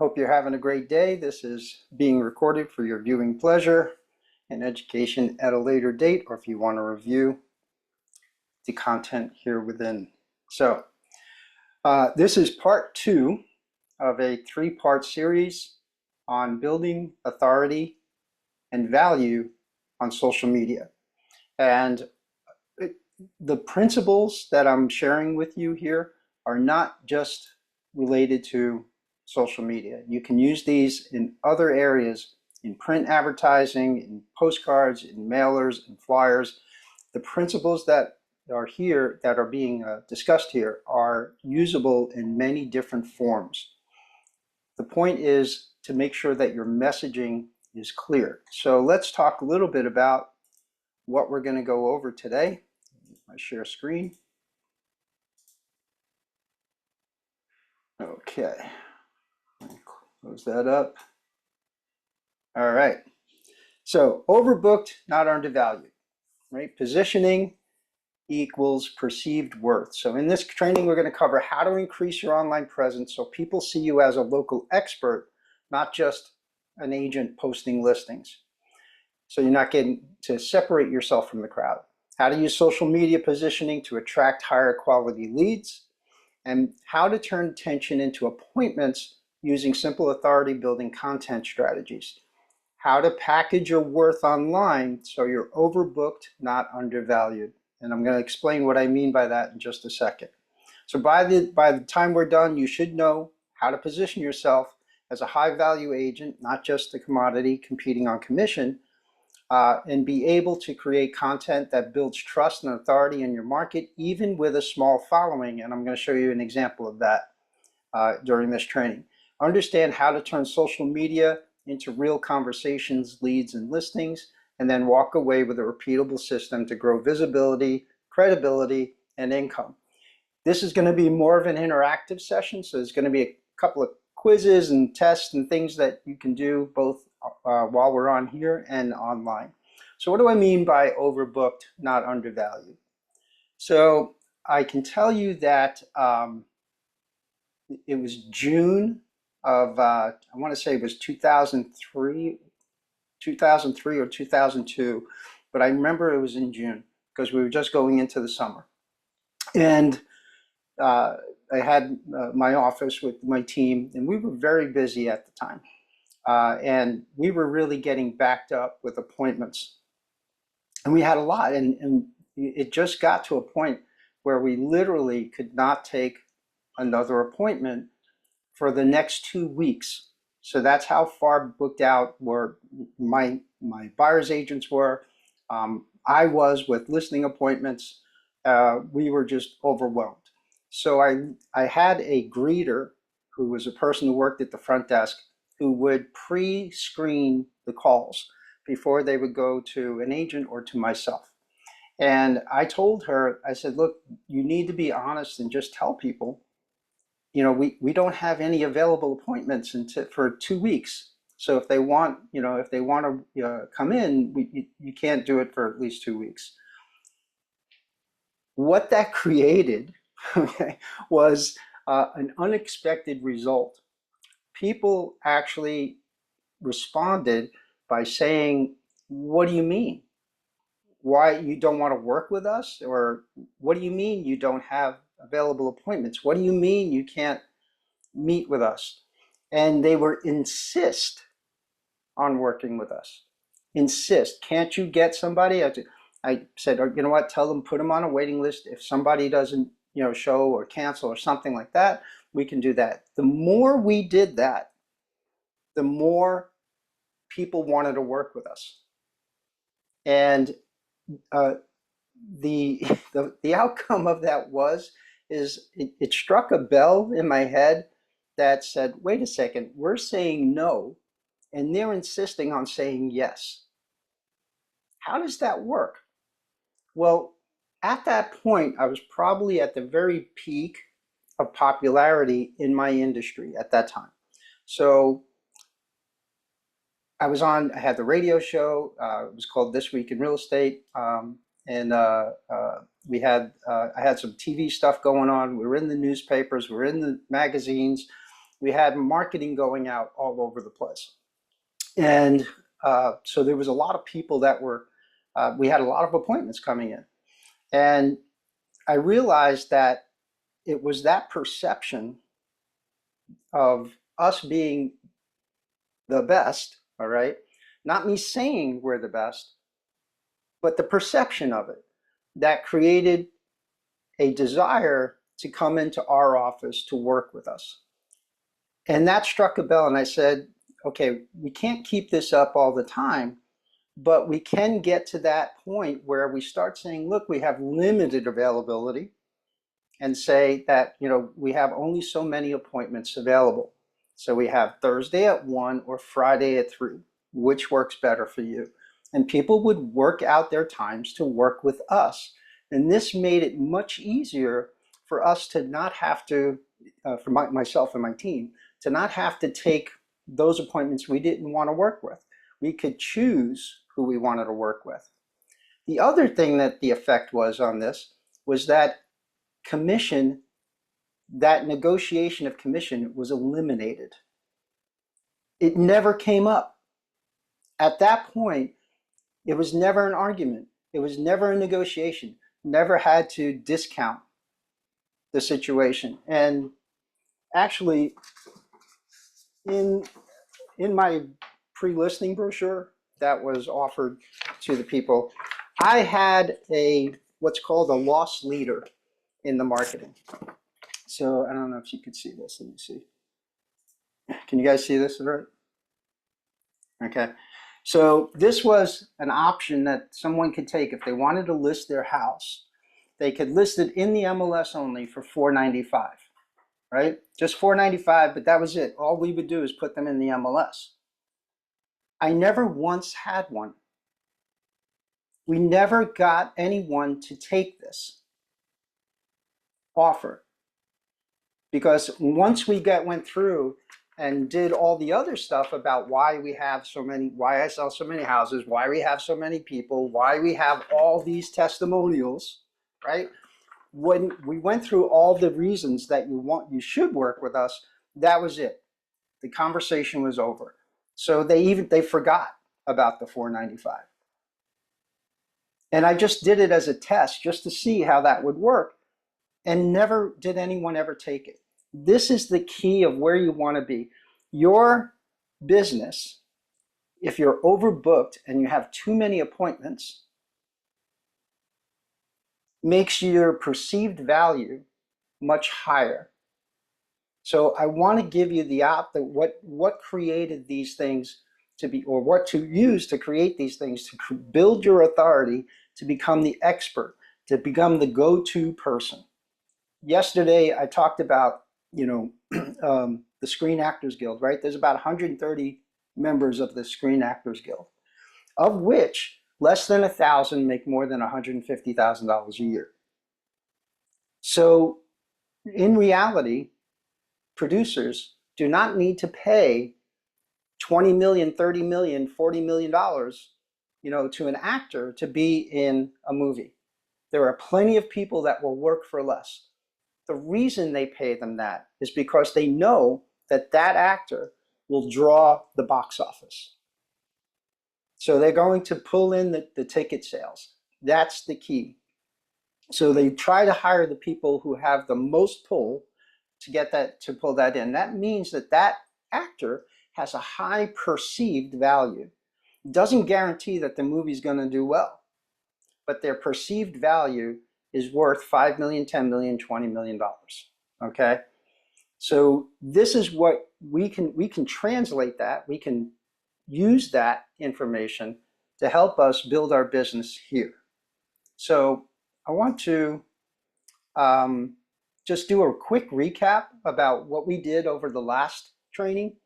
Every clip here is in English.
Hope you're having a great day. This is being recorded for your viewing pleasure and education at a later date, or if you want to review the content here within. So this is part 2 of a 3-part series on building authority and value on social media. And the principles that I'm sharing with you here are not just related to social media. You can use these in other areas, in print advertising, in postcards, in mailers, in flyers. The principles that are here, that are being discussed here, are usable in many different forms. The point is to make sure that your messaging is clear. So let's talk a little bit about what we're going to go over today. I share screen. Okay, close that up. All right, so overbooked, not undervalued, right? Positioning equals perceived worth. So in this training, we're going to cover how to increase your online presence so people see you as a local expert, not just an agent posting listings. So you're not getting to separate yourself from the crowd. How to use social media positioning to attract higher quality leads, and how to turn attention into appointments using simple authority building content strategies. How to package your worth online so you're overbooked, not undervalued. And I'm going to explain what I mean by that in just a second. So by the time we're done, you should know how to position yourself as a high value agent, not just a commodity competing on commission, and be able to create content that builds trust and authority in your market, even with a small following. And I'm going to show you an example of that during this training. Understand how to turn social media into real conversations, leads, and listings, and then walk away with a repeatable system to grow visibility, credibility, and income. This is going to be more of an interactive session, so there's going to be a couple of quizzes and tests and things that you can do both while we're on here and online. So what do I mean by overbooked, not undervalued? So I can tell you that it was June of, I want to say it was 2003 or 2002, but I remember it was in June because we were just going into the summer. And I had my office with my team, and we were very busy at the time. And we were really getting backed up with appointments. And we had a lot, and it just got to a point where we literally could not take another appointment for the next 2 weeks. So that's how far booked out were my buyer's agents were. I was with listing appointments. We were just overwhelmed. So I had a greeter who was a person who worked at the front desk who would pre-screen the calls before they would go to an agent or to myself. And I told her, I said, look, you need to be honest and just tell people, you know, we don't have any available appointments for 2 weeks. So if they want, if they want to come in, you can't do it for at least 2 weeks. What that created, okay, was an unexpected result. People actually responded by saying, what do you mean? Why you don't want to work with us? Or what do you mean you don't have available appointments? What do you mean you can't meet with us? And they were insist on working with us. Insist. Can't you get somebody? I said, you know what, tell them, put them on a waiting list. If somebody doesn't show or cancel or something like that, we can do that. The more we did that, the more people wanted to work with us. And the outcome of that is it struck a bell in my head that said, wait a second, we're saying no, and they're insisting on saying yes. How does that work? Well, at that point, I was probably at the very peak of popularity in my industry at that time. So I had the radio show. It was called This Week in Real Estate. And I had some TV stuff going on. We were in the newspapers, we were in the magazines. We had marketing going out all over the place. And so there was a lot of people that were, we had a lot of appointments coming in. And I realized that it was that perception of us being the best, all right? Not me saying we're the best, but the perception of it that created a desire to come into our office to work with us. And that struck a bell, and I said, okay, we can't keep this up all the time, but we can get to that point where we start saying, look, we have limited availability, and say that, you know, we have only so many appointments available. So we have Thursday at 1 or Friday at 3, which works better for you? And people would work out their times to work with us. And this made it much easier for us to not have to, for myself and my team, to not have to take those appointments we didn't want to work with. We could choose who we wanted to work with. The other thing that the effect was on this was that commission, that negotiation of commission was eliminated. It never came up. At that point, it was never an argument. It was never a negotiation. Never had to discount the situation. And actually, in my pre-listing brochure that was offered to the people, I had what's called a loss leader in the marketing. So I don't know if you could see this. Let me see. Can you guys see this? Right? Okay. So this was an option that someone could take if they wanted to list their house. They could list it in the MLS only for $4.95, right? Just $4.95, but that was it. All we would do is put them in the MLS. I never once had one. We never got anyone to take this offer, because once we went through and did all the other stuff about why we have so many, why I sell so many houses, why we have so many people, why we have all these testimonials, right? When we went through all the reasons that you should work with us, that was it. The conversation was over. So they forgot about the $4.95. And I just did it as a test just to see how that would work. And never did anyone ever take it. This is the key of where you want to be. Your business, if you're overbooked and you have too many appointments, makes your perceived value much higher. So I want to give you what created these things to be, or what to use to create these things, to build your authority, to become the expert, to become the go-to person. Yesterday, I talked about, the Screen Actors Guild, right? There's about 130 members of the Screen Actors Guild, of which less than 1,000 make more than $150,000 a year. So in reality, producers do not need to pay $20 million, $30 million, $40 million, to an actor to be in a movie. There are plenty of people that will work for less. The reason they pay them that is because they know that that actor will draw the box office. So they're going to pull in the ticket sales. That's the key. So they try to hire the people who have the most pull to pull that in. That means that actor has a high perceived value. It doesn't guarantee that the movie's going to do well, but their perceived value is worth $5 million, $10 million, $20 million. Okay? So this is what we can translate that. We can use that information to help us build our business here. So I want to just do a quick recap about what we did over the last training.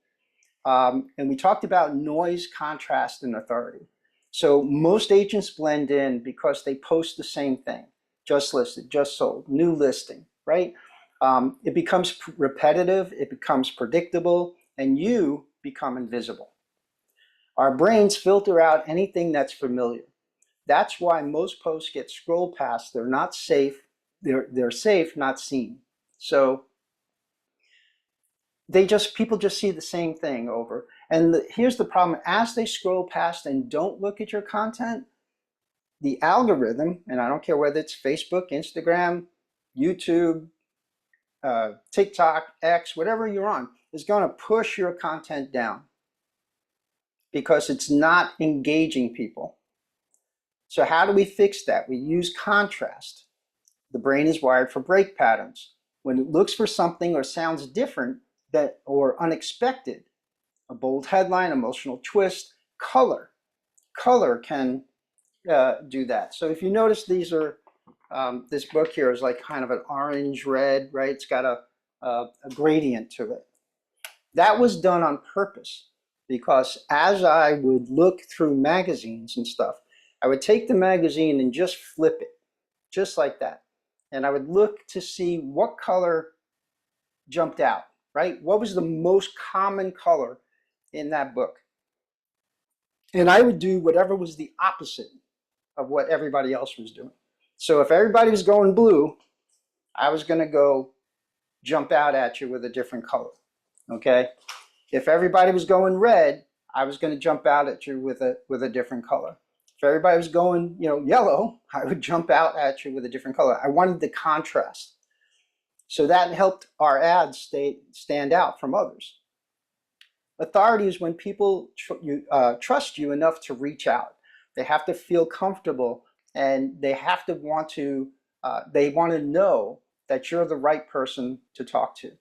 And we talked about noise, contrast, and authority. So most agents blend in because they post the same thing. Just listed, just sold, new listing, right? It becomes repetitive, it becomes predictable, and you become invisible. Our brains filter out anything that's familiar. That's why most posts get scrolled past. They're not safe. They're safe, not seen. So people just see the same thing over. And here's the problem: as they scroll past and don't look at your content, the algorithm, and I don't care whether it's Facebook, Instagram, YouTube, TikTok, X, whatever you're on, is going to push your content down because it's not engaging people. So how do we fix that? We use contrast. The brain is wired for break patterns. When it looks for something or sounds different or unexpected, a bold headline, emotional twist, color can do that. So if you notice, these are this book here is like kind of an orange red, right? It's got a gradient to it. That was done on purpose because as I would look through magazines and stuff, I would take the magazine and just flip it, just like that. And I would look to see what color jumped out, right? What was the most common color in that book? And I would do whatever was the opposite of what everybody else was doing. So if everybody was going blue, I was going to go jump out at you with a different color, okay? If everybody was going red, I was going to jump out at you with a different color. If everybody was going, yellow, I would jump out at you with a different color. I wanted the contrast. So that helped our ads stand out from others. Authority is when people trust you enough to reach out. They have to feel comfortable, and they have to want to know that you're the right person to talk to.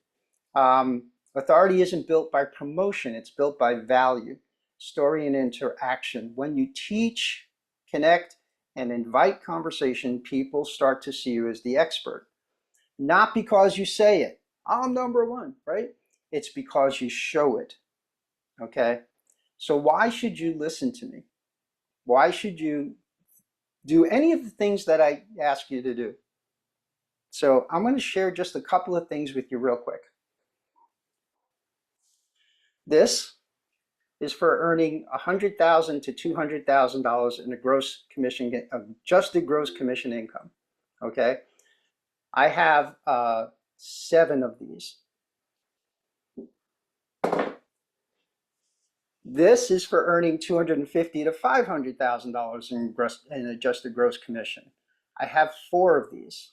Authority isn't built by promotion, it's built by value, story, and interaction. When you teach, connect, and invite conversation, people start to see you as the expert. Not because you say it, I'm number one, right? It's because you show it, okay? So why should you listen to me? Why should you do any of the things that I ask you to do? So I'm going to share just a couple of things with you real quick. This is for earning $100,000 to $200,000 in a gross commission, adjusted gross commission income. Okay, I have 7 of these. This is for earning $250,000 to $500,000 in adjusted gross commission. I have 4 of these.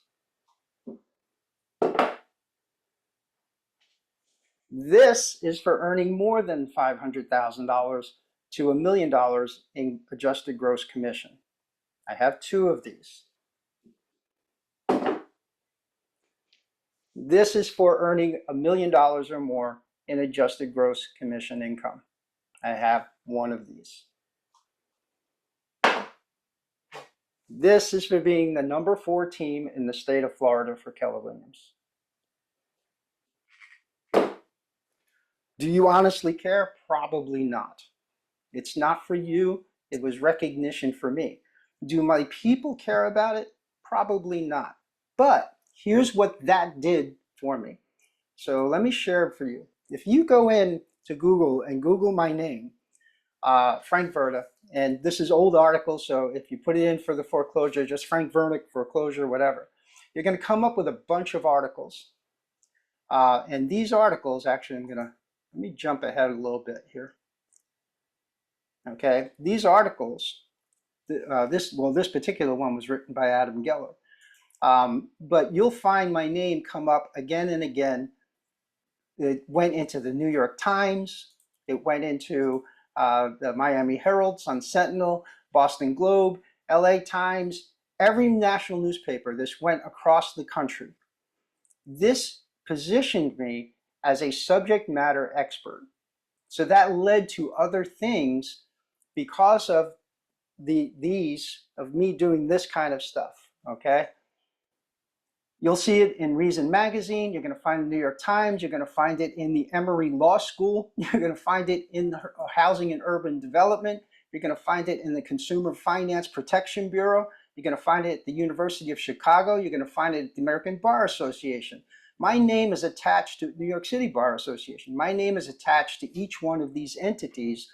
This is for earning more than $500,000 to $1 million in adjusted gross commission. I have 2 of these. This is for earning $1 million or more in adjusted gross commission income. I have 1 of these. This is for being the number 4 team in the state of Florida for Keller Williams. Do you honestly care? Probably not. It's not for you. It was recognition for me. Do my people care about it? Probably not. But here's what that did for me. So let me share it for you. If you go in to Google and Google my name, Frank Verda, and this is old articles, so if you put it in for the foreclosure, just Frank Vernick foreclosure, whatever, you're going to come up with a bunch of articles. And these articles, actually, let me jump ahead a little bit here. Okay, these articles, this particular one was written by Adam Geller. But you'll find my name come up again and again. It went into the New York Times. It went into the Miami Herald, Sun Sentinel, Boston Globe, LA Times, every national newspaper. This went across the country. This positioned me as a subject matter expert. So that led to other things because of of me doing this kind of stuff, okay? You'll see it in Reason Magazine. You're going to find it in the New York Times. You're going to find it in the Emory Law School. You're going to find it in the Housing and Urban Development. You're going to find it in the Consumer Finance Protection Bureau. You're going to find it at the University of Chicago. You're going to find it at the American Bar Association. My name is attached to New York City Bar Association. My name is attached to each one of these entities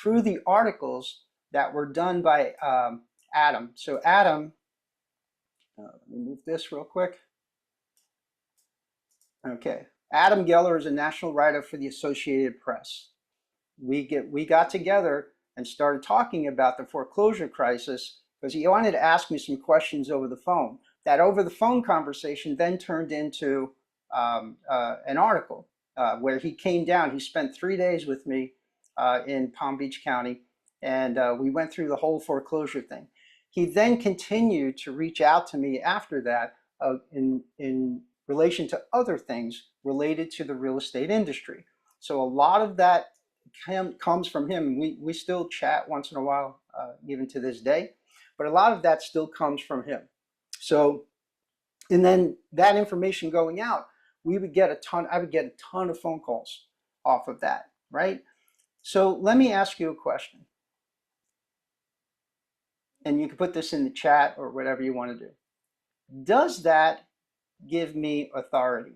through the articles that were done by Adam. So Adam, let me move this real quick. Okay, Adam Geller is a national writer for the Associated Press. We got together and started talking about the foreclosure crisis because he wanted to ask me some questions over the phone. That over the phone conversation then turned into an article where he came down. He spent 3 days with me in Palm Beach County, and we went through the whole foreclosure thing. He then continued to reach out to me after that in relation to other things related to the real estate industry. So a lot of that comes from him. We still chat once in a while, even to this day, but a lot of that still comes from him. So, and then that information going out, I would get a ton of phone calls off of that, right? So let me ask you a question, and you can put this in the chat or whatever you want to do. Does that give me authority?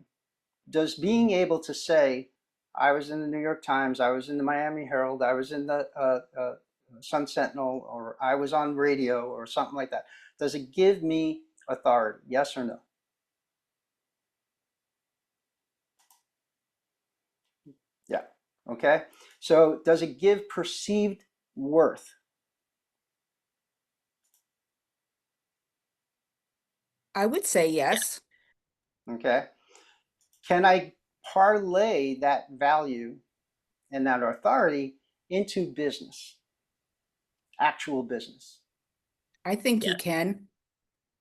Does being able to say, I was in the New York Times, I was in the Miami Herald, I was in the Sun Sentinel, or I was on radio or something like that, does it give me authority? Yes or no? Yeah. Okay. So does it give perceived worth? I would say yes. Okay. Can I parlay that value and that authority into business, actual business? I think you Yeah. can.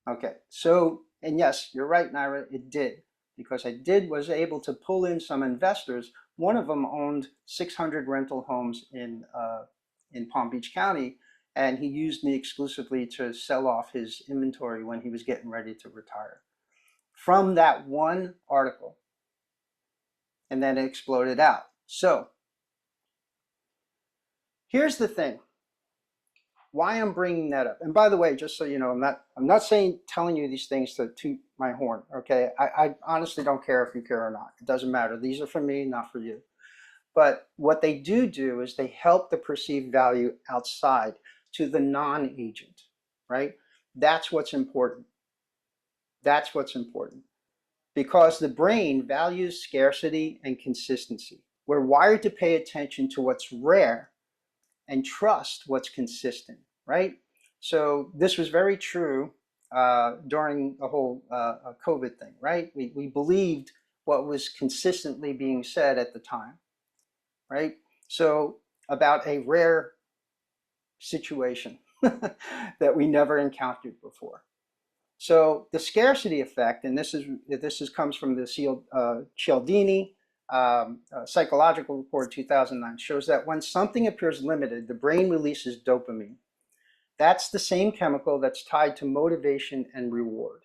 Okay, so, and yes, you're right, Naira, it did. Because was able to pull in some investors. One of them owned 600 rental homes in Palm Beach County, and he used me exclusively to sell off his inventory when he was getting ready to retire. From that one article, and then it exploded out. So, here's the thing. Why I'm bringing that up. And by the way, just so you know, I'm not saying telling you these things to toot my horn, okay? I honestly don't care if you care or not. It doesn't matter. These are for me, not for you. But what they do is they help the perceived value outside to the non-agent, right? That's what's important. That's what's important. Because the brain values scarcity and consistency. We're wired to pay attention to what's rare and trust what's consistent, right? So this was very true during the whole COVID thing, right? We believed what was consistently being said at the time, right? So about a rare situation that we never encountered before. So the scarcity effect, and this comes from the Cialdini psychological report 2009, shows that when something appears limited, the brain releases dopamine. That's the same chemical that's tied to motivation and reward.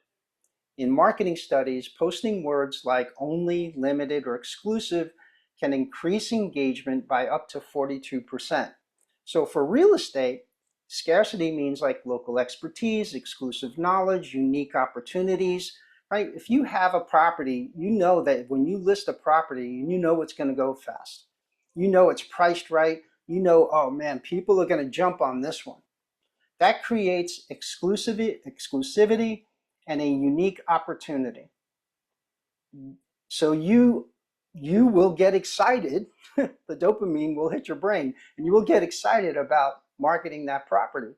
In marketing studies, posting words like only, limited, or exclusive can increase engagement by up to 42%. So for real estate, scarcity means like local expertise, exclusive knowledge, unique opportunities, right? If you have a property, you know that when you list a property, you know it's going to go fast. You know it's priced right. You know, oh man, people are going to jump on this one. That creates exclusivity and a unique opportunity. So you will get excited. The dopamine will hit your brain, and you will get excited about marketing that property.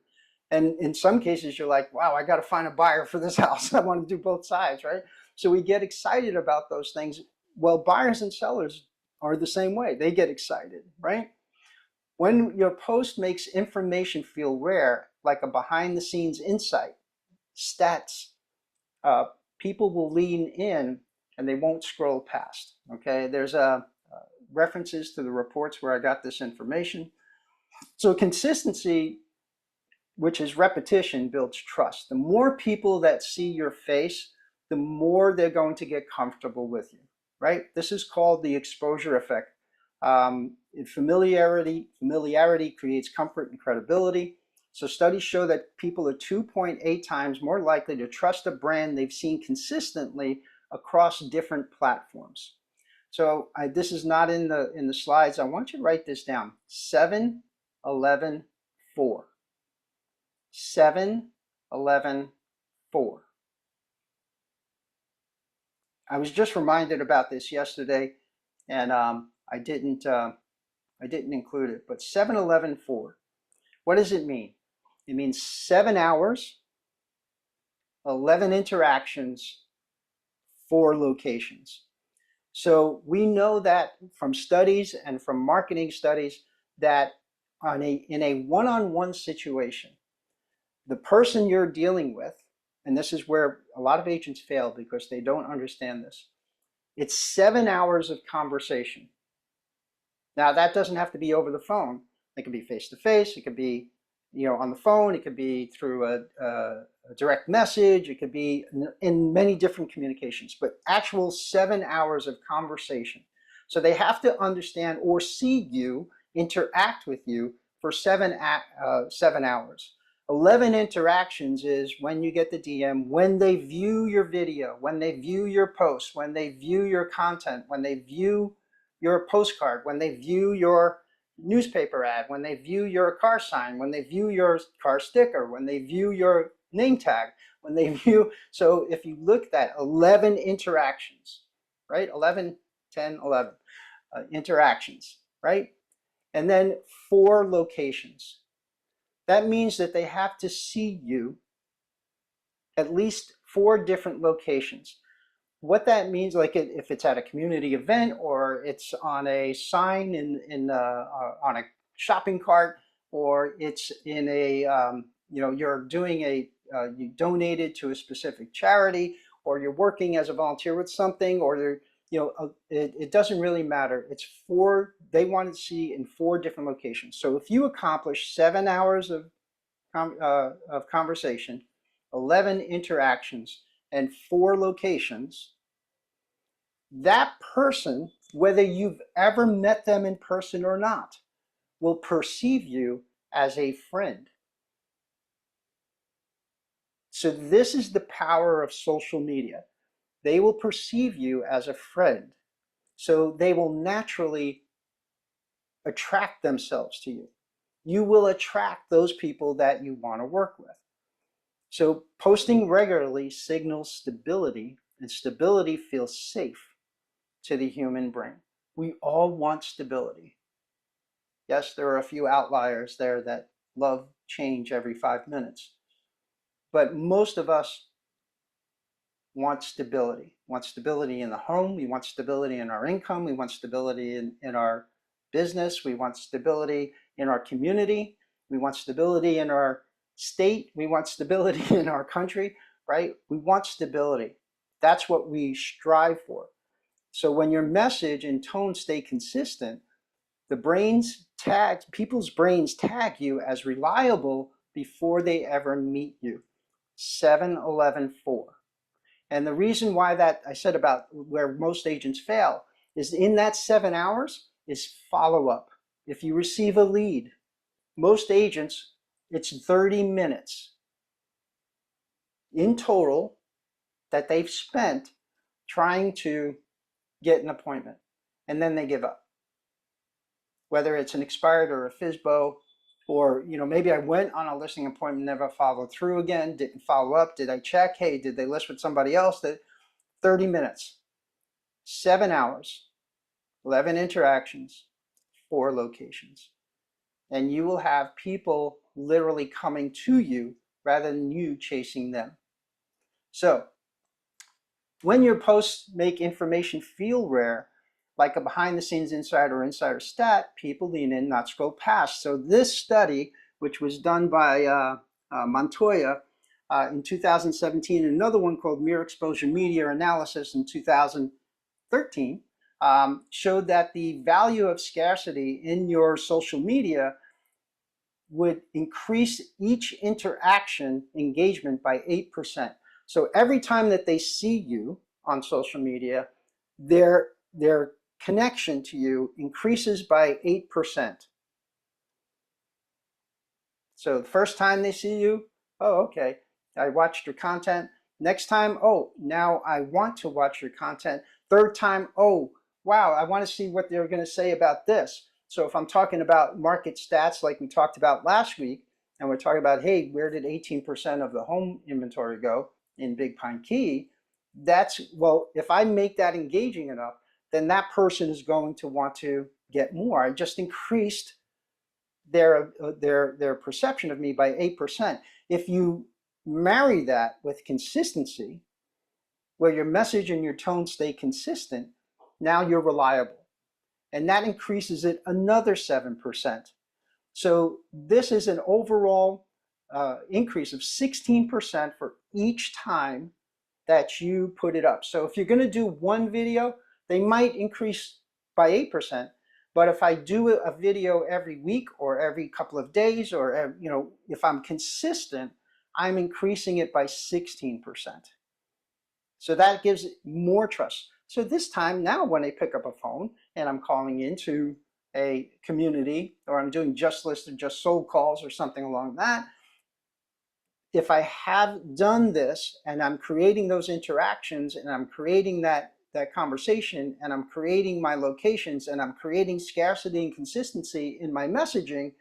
And in some cases, you're like, wow, I got to find a buyer for this house. I want to do both sides, right? So we get excited about those things. Well, buyers and sellers are the same way. They get excited, right? When your post makes information feel rare, like a behind the scenes insight, stats, people will lean in and they won't scroll past. Okay, there's references to the reports where I got this information. So consistency, which is repetition, builds trust. The more people that see your face, the more they're going to get comfortable with you, right? This is called the exposure effect. Familiarity creates comfort and credibility. So studies show that people are 2.8 times more likely to trust a brand they've seen consistently across different platforms. So this is not in the slides. I want you to write this down. 7, 11, 4. 7, 11, 4. I was just reminded about this yesterday, and I didn't include it. But 7-11-4. What does it mean? It means 7 hours, 11 interactions, 4 locations. So we know that from studies and from marketing studies that in a one-on-one situation, the person you're dealing with, and this is where a lot of agents fail because they don't understand this, it's 7 hours of conversation. Now that doesn't have to be over the phone. It could be face to face. It could be, on the phone. It could be through a direct message. It could be in many different communications, but actual 7 hours of conversation. So they have to understand or see you, interact with you for 7 hours. 11 interactions is when you get the DM, when they view your video, when they view your post, when they view your content, when they view your postcard, when they view your newspaper ad, when they view your car sign, when they view your car sticker, when they view your name tag, when they view. So if you look at 11 interactions, right? 11, 10, 11 interactions, right? And then 4 locations. That means that they have to see you at least 4 different locations. What that means, like if it's at a community event or it's on a sign on a shopping cart, or it's in a you're doing you donated to a specific charity, or you're working as a volunteer with something, or it doesn't really matter. It's 4. They want to see in 4 different locations. So if you accomplish 7 hours of conversation, 11 interactions, and 4 locations, that person, whether you've ever met them in person or not, will perceive you as a friend. So this is the power of social media. They will perceive you as a friend. So they will naturally attract themselves to you. You will attract those people that you want to work with. So posting regularly signals stability, and stability feels safe to the human brain. We all want stability. Yes, there are a few outliers there that love change every 5 minutes, but most of us want stability. We want stability in the home. We want stability in our income. We want stability in our business. We want stability in our community. We want stability in our state. We want stability in our country, right? We want stability. That's what we strive for. So when your message and tone stay consistent, people's brains tag you as reliable before they ever meet you. 7-11-4. And the reason why that I said about where most agents fail is in that 7 hours is follow up. If you receive a lead, most agents, it's 30 minutes in total that they've spent trying to get an appointment, and then they give up. Whether it's an expired or a FISBO, or maybe I went on a listing appointment, never followed through again, didn't follow up. Did I check? Hey, did they list with somebody else? 30 minutes, 7 hours, 11 interactions, 4 locations. And you will have people literally coming to you rather than you chasing them. So when your posts make information feel rare, like a behind the scenes insider or insider stat, people lean in, not scroll past. So this study, which was done by Montoya in 2017, and another one called Mere Exposure Media Analysis in 2013, showed that the value of scarcity in your social media would increase each interaction engagement by 8%. So every time that they see you on social media, their connection to you increases by 8%. So the first time they see you, oh, okay, I watched your content. Next time, oh, now I want to watch your content. Third time, oh, wow, I want to see what they're going to say about this. So if I'm talking about market stats like we talked about last week, and we're talking about, hey, where did 18% of the home inventory go in Big Pine Key? well, if I make that engaging enough, then that person is going to want to get more. I just increased their perception of me by 8%. If you marry that with consistency, where your message and your tone stay consistent, now you're reliable. And that increases it another 7%. So this is an overall increase of 16% for each time that you put it up. So if you're going to do one video, they might increase by 8%. But if I do a video every week or every couple of days, or if I'm consistent, I'm increasing it by 16%. So that gives it more trust. So this time now, when I pick up a phone and I'm calling into a community, or I'm doing just listed, just sold calls or something along that, if I have done this and I'm creating those interactions and I'm creating that conversation and I'm creating my locations and I'm creating scarcity and consistency in my messaging,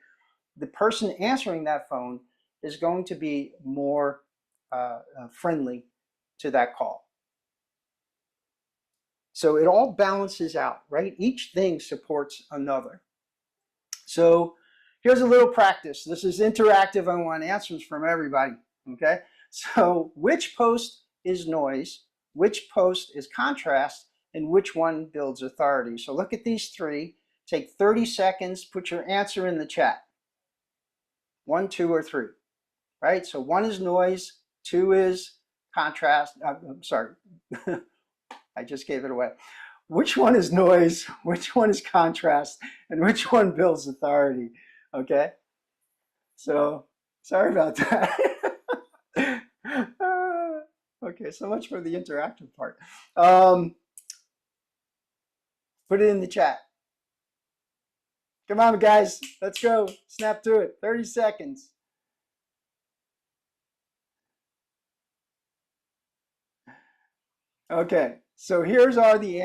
the person answering that phone is going to be more friendly to that call. So it all balances out, right? Each thing supports another. So here's a little practice. This is interactive. I want answers from everybody, okay? So which post is noise, which post is contrast, and which one builds authority? So look at these three. Take 30 seconds, put your answer in the chat. 1, 2, or 3, right? So 1 is noise, 2 is contrast. I'm sorry, I just gave it away. Which one is noise, which one is contrast, and which one builds authority? Okay, so sorry about that. Okay, so much for the interactive part. Put it in the chat. Come on, guys, let's go. Snap through it. 30 seconds. Okay, so here are the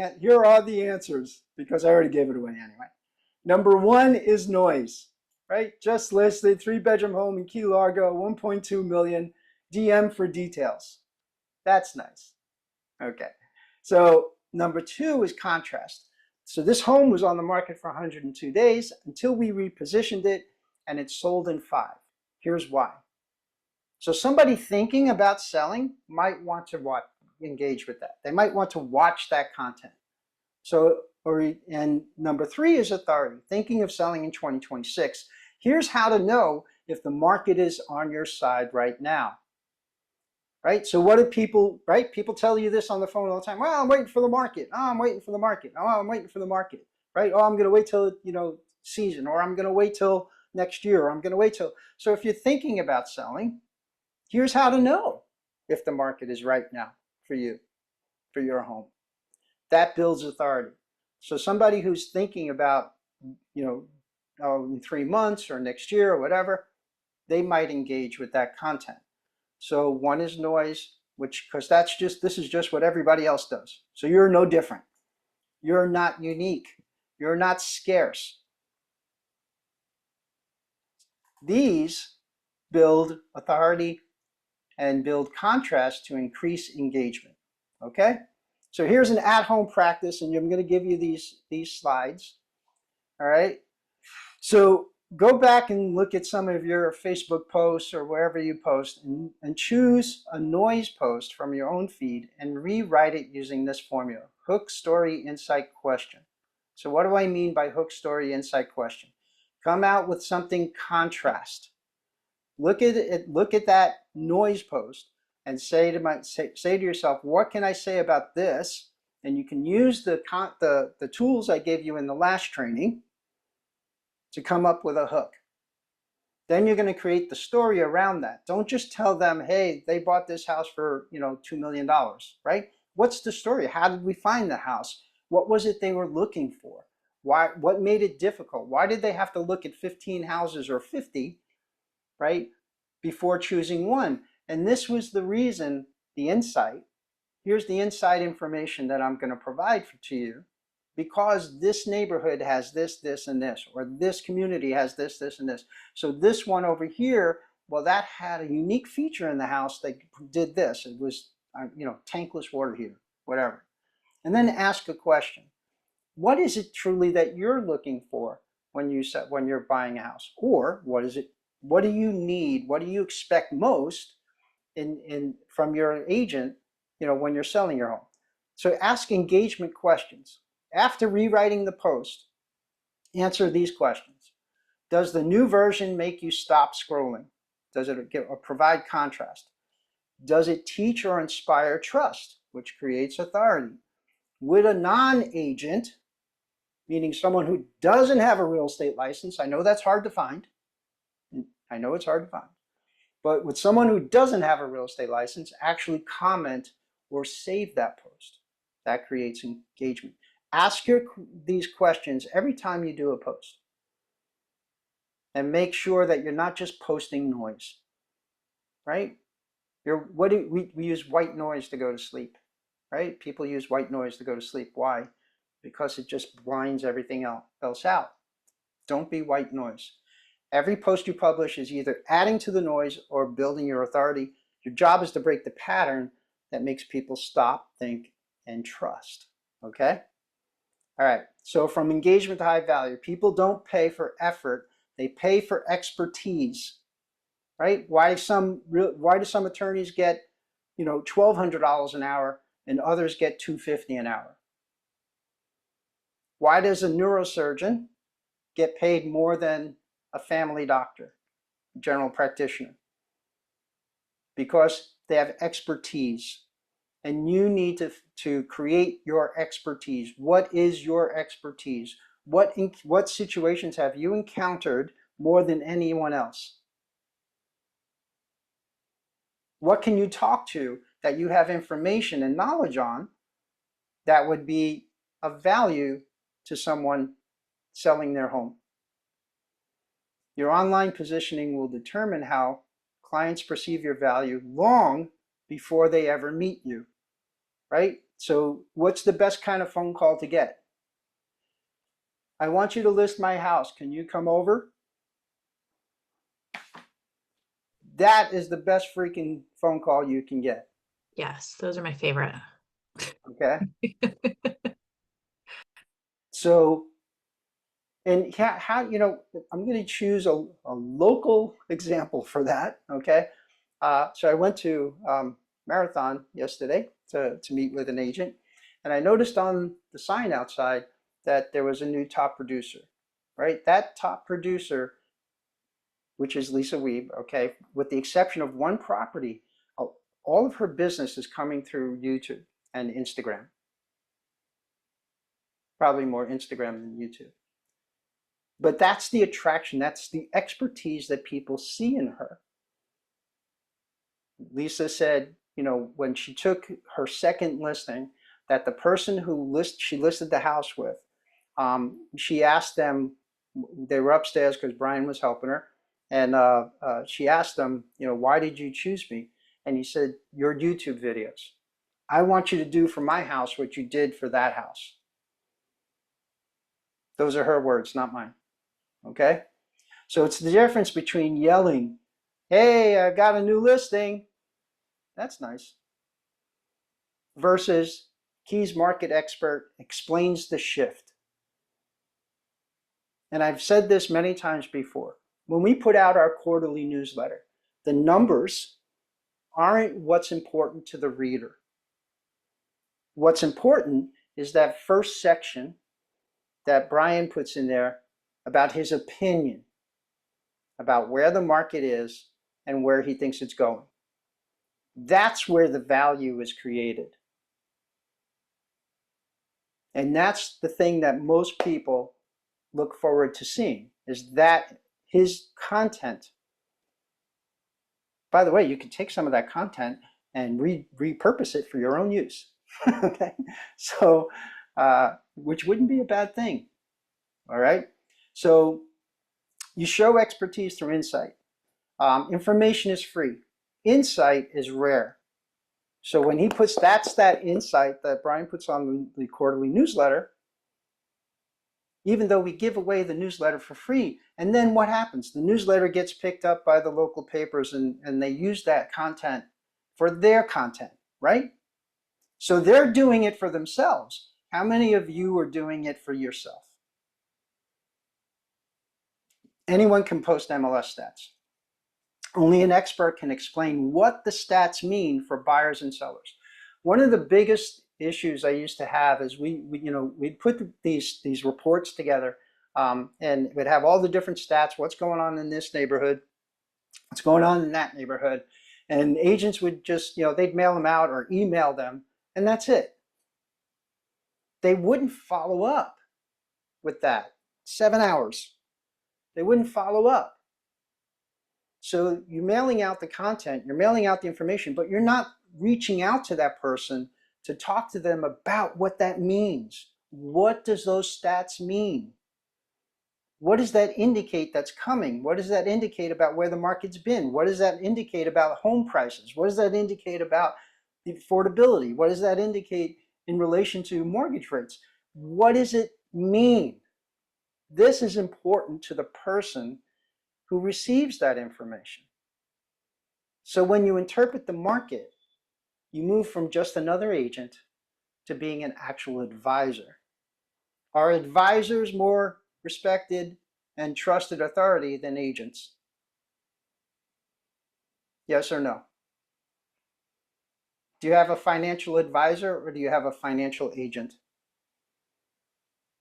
answers, because I already gave it away anyway. Number 1 is noise, right? Just listed, 3-bedroom home in Key Largo, 1.2 million. DM for details. That's nice. Okay, so number 2 is contrast. So this home was on the market for 102 days until we repositioned it, and it sold in 5. Here's why. So somebody thinking about selling might want to engage with that. They might want to watch that content. And number 3 is authority. Thinking of selling in 2026. Here's how to know if the market is on your side right now. Right? So what do people, right? People tell you this on the phone all the time. Well, I'm waiting for the market. Oh, I'm waiting for the market. Oh, I'm waiting for the market. Right? Oh, I'm going to wait till, season, or I'm going to wait till next year, or I'm going to wait till. So if you're thinking about selling, here's how to know if the market is right now for you, for your home. That builds authority. So somebody who's thinking about, in 3 months or next year or whatever, they might engage with that content. So 1 is noise, because this is just what everybody else does. So you're no different. You're not unique. You're not scarce. These build authority and build contrast to increase engagement. Okay? So here's an at-home practice, and I'm going to give you these slides. All right? So go back and look at some of your Facebook posts or wherever you post, and choose a noise post from your own feed and rewrite it using this formula: hook, story, insight, question. So what do I mean by hook, story, insight, question? Come out with something contrast. Look at it, look at that noise post and say to yourself, what can I say about this? And you can use the tools I gave you in the last training to come up with a hook. Then you're going to create the story around that. Don't just tell them, hey, they bought this house for $2 million, right? What's the story? How did we find the house? What was it they were looking for? Why? What made it difficult? Why did they have to look at 15 houses or 50, right, before choosing one? And this was the reason, the insight. Here's the inside information that I'm going to provide to you. Because this neighborhood has this, this, and this, or this community has this, this, and this. So this one over here, well, that had a unique feature in the house that did this. It was tankless water heater, whatever. And then ask a question. What is it truly that you're looking for when you're buying a house? Or what do you need? What do you expect most from your agent, when you're selling your home? So ask engagement questions. After rewriting the post, answer these questions. Does the new version make you stop scrolling? Does it provide contrast? Does it teach or inspire trust, which creates authority? Would a non-agent, meaning someone who doesn't have a real estate license, I know that's hard to find. I know it's hard to find. But would someone who doesn't have a real estate license actually comment or save that post? That creates engagement. Ask these questions every time you do a post. And make sure that you're not just posting noise, right? We use white noise to go to sleep, right? People use white noise to go to sleep. Why? Because it just blinds everything else out. Don't be white noise. Every post you publish is either adding to the noise or building your authority. Your job is to break the pattern that makes people stop, think, and trust. Okay? All right. So from engagement to high value, people don't pay for effort. They pay for expertise. Right? Why do some attorneys get, $1,200 an hour and others get $250 an hour? Why does a neurosurgeon get paid more than a family doctor, general practitioner? Because they have expertise. And you need to create your expertise. What is your expertise? What situations have you encountered more than anyone else? What can you talk to that you have information and knowledge on that would be of value to someone selling their home? Your online positioning will determine how clients perceive your value long before they ever meet you, right? So what's the best kind of phone call to get? I want you to list my house. Can you come over? That is the best freaking phone call you can get. Yes, those are my favorite. Okay. So, and how I'm going to choose a local example for that. Okay. So I went to Marathon yesterday to meet with an agent, and I noticed on the sign outside that there was a new top producer, right? That top producer, which is Lisa Weeb, okay, with the exception of one property, all of her business is coming through YouTube and Instagram. Probably more Instagram than YouTube. But that's the attraction, that's the expertise that people see in her. Lisa said, when she took her second listing, that the person who she listed the house with, she asked them, they were upstairs because Brian was helping her, and she asked them, why did you choose me? And he said, your YouTube videos. I want you to do for my house what you did for that house. Those are her words, not mine. Okay? So it's the difference between yelling, hey, I got a new listing. That's nice. Versus Key's market expert explains the shift. And I've said this many times before. When we put out our quarterly newsletter, the numbers aren't what's important to the reader. What's important is that first section that Brian puts in there about his opinion about where the market is and where he thinks it's going. That's where the value is created. And that's the thing that most people look forward to seeing, is that his content. By the way, you can take some of that content and repurpose it for your own use. Okay, so which wouldn't be a bad thing. All right, so you show expertise through insight. Information is free. Insight is rare. So when he puts, that's that insight that Brian puts on the quarterly newsletter, even though we give away the newsletter for free. And then what happens? The newsletter gets picked up by the local papers and they use that content for their content. right? So they're doing it for themselves. How many of you are doing it for yourself? Anyone can post MLS stats. Only an expert can explain what the stats mean for buyers and sellers. One of the biggest issues I used to have is we'd put these reports together, and we'd have all the different stats, what's going on in this neighborhood, what's going on in that neighborhood, and agents would just, they'd mail them out or email them, and that's it. They wouldn't follow up with that. 7 hours. They wouldn't follow up. So you're mailing out the content, you're mailing out the information, but you're not reaching out to that person to talk to them about what that means. What does those stats mean? What does that indicate that's coming? What does that indicate about where the market's been? What does that indicate about home prices? What does that indicate about the affordability? What does that indicate in relation to mortgage rates? What does it mean? This is important to the person who receives that information. So when you interpret the market, you move from just another agent to being an actual advisor. Are advisors more respected and trusted authority than agents? Yes or no? Do you have a financial advisor or do you have a financial agent?